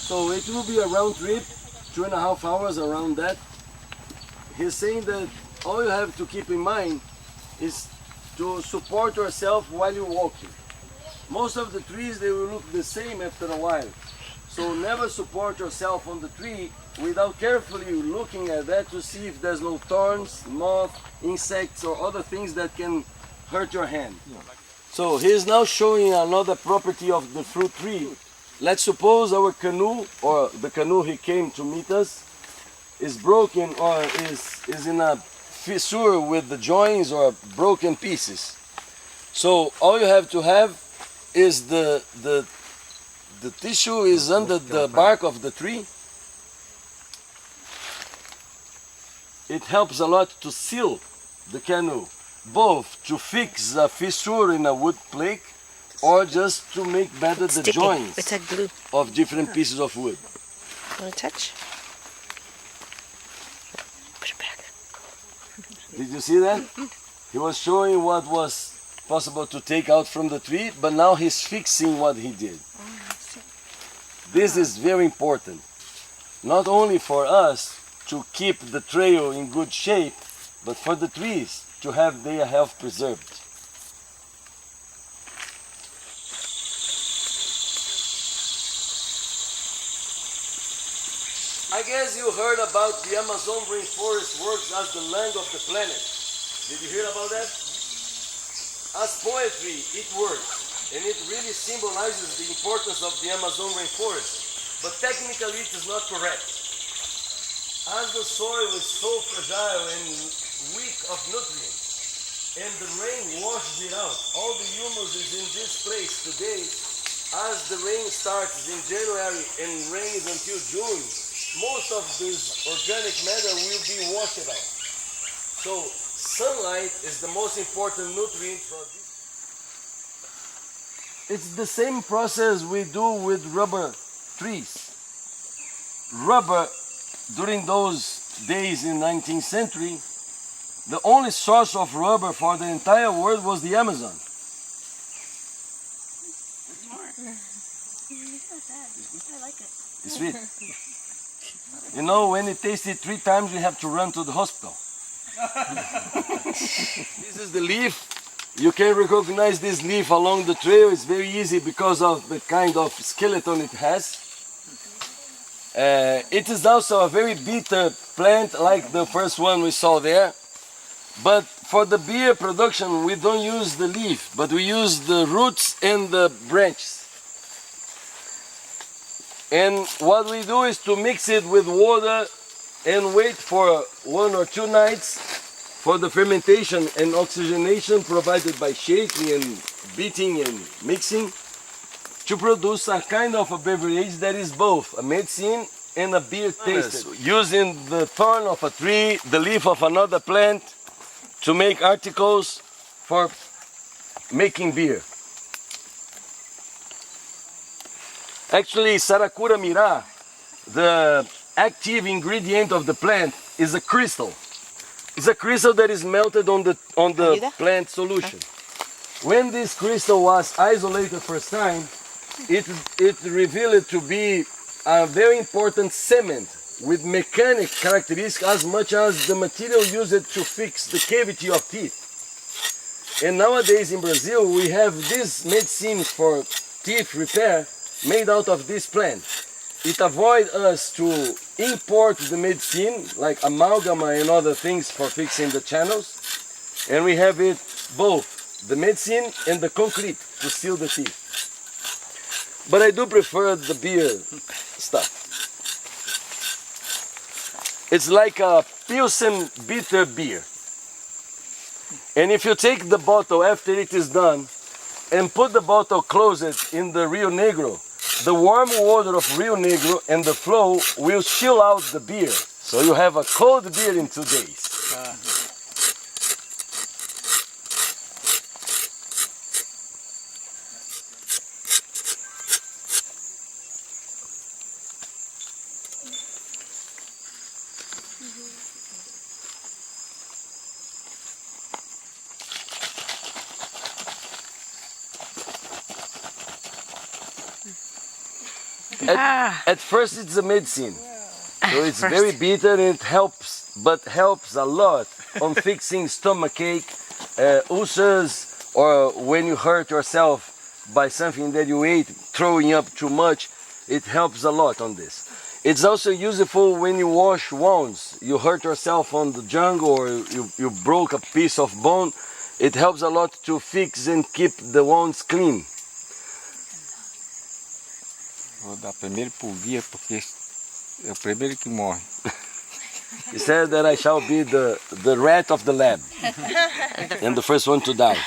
So it will be a round trip, 2.5 hours around that. He's saying that all you have to keep in mind is to support yourself while you're walking. Most of the trees, they will look the same after a while. So never support yourself on the tree without carefully looking at that to see if there's no thorns, moth, insects, or other things that can hurt your hand. So he's now showing another property of the fruit tree. Let's suppose our canoe, or the canoe he came to meet us, is broken or is in a fissure with the joints or broken pieces. So all you have to have is the tissue is under the bark of the tree. It helps a lot to seal the canoe, both to fix a fissure in a wood plank or just to make better the joints it's like glue. of different pieces of wood. Want to touch? Push it back. Did you see that? He was showing what was possible to take out from the tree, but now he's fixing what he did. This is very important, not only for us to keep the trail in good shape, but for the trees to have their health preserved. I guess you heard about the Amazon rainforest works as the land of the planet. Did you hear about that? As poetry, it works. And it really symbolizes the importance of the Amazon rainforest. But technically it is not correct. As the soil is so fragile and weak of nutrients, and the rain washes it out, all the humus is in this place today. As the rain starts in January and rains until June, most of this organic matter will be washed out. So sunlight is the most important nutrient for this. It's the same process we do with rubber trees. Rubber, during those days in the 19th century, the only source of rubber for the entire world was the Amazon. I like it. It's sweet. You know, when you taste it 3 times, you have to run to the hospital. This is the leaf. You can recognize this leaf along the trail. It's very easy because of the kind of skeleton it has. It is also a very bitter plant like the first one we saw there. But for the beer production, we don't use the leaf, but we use the roots and the branches. And what we do is to mix it with water and wait for 1 or 2 nights for the fermentation and oxygenation provided by shaking and beating and mixing to produce a kind of a beverage that is both a medicine and a beer tasted. Using the thorn of a tree, the leaf of another plant to make articles for making beer. Actually, Saracura mira, the active ingredient of the plant, is a crystal. It's a crystal that is melted on the plant solution. When this crystal was isolated first time, it revealed to be a very important cement with mechanic characteristics as much as the material used to fix the cavity of teeth. And nowadays in Brazil we have this medicine for teeth repair made out of this plant. It avoids us to import the medicine like amalgam and other things for fixing the channels, and we have it both the medicine and the concrete to seal the teeth. But I do prefer the beer stuff. It's like a Pilsen bitter beer. And if you take the bottle after it is done and put the bottle closed in the Rio Negro, the warm water of Rio Negro and the flow will chill out the beer. So you have a cold beer in 2 days. At first it's a medicine. So it's very bitter and it helps a lot on fixing stomachache, ulcers, or when you hurt yourself by something that you ate, throwing up too much. It helps a lot on this. It's also useful when you wash wounds. You hurt yourself on the jungle or you broke a piece of bone. It helps a lot to fix and keep the wounds clean. Vou dar primeiro pro guia porque é o primeiro que morre. He said that I shall be the rat of the lab and the first one to die.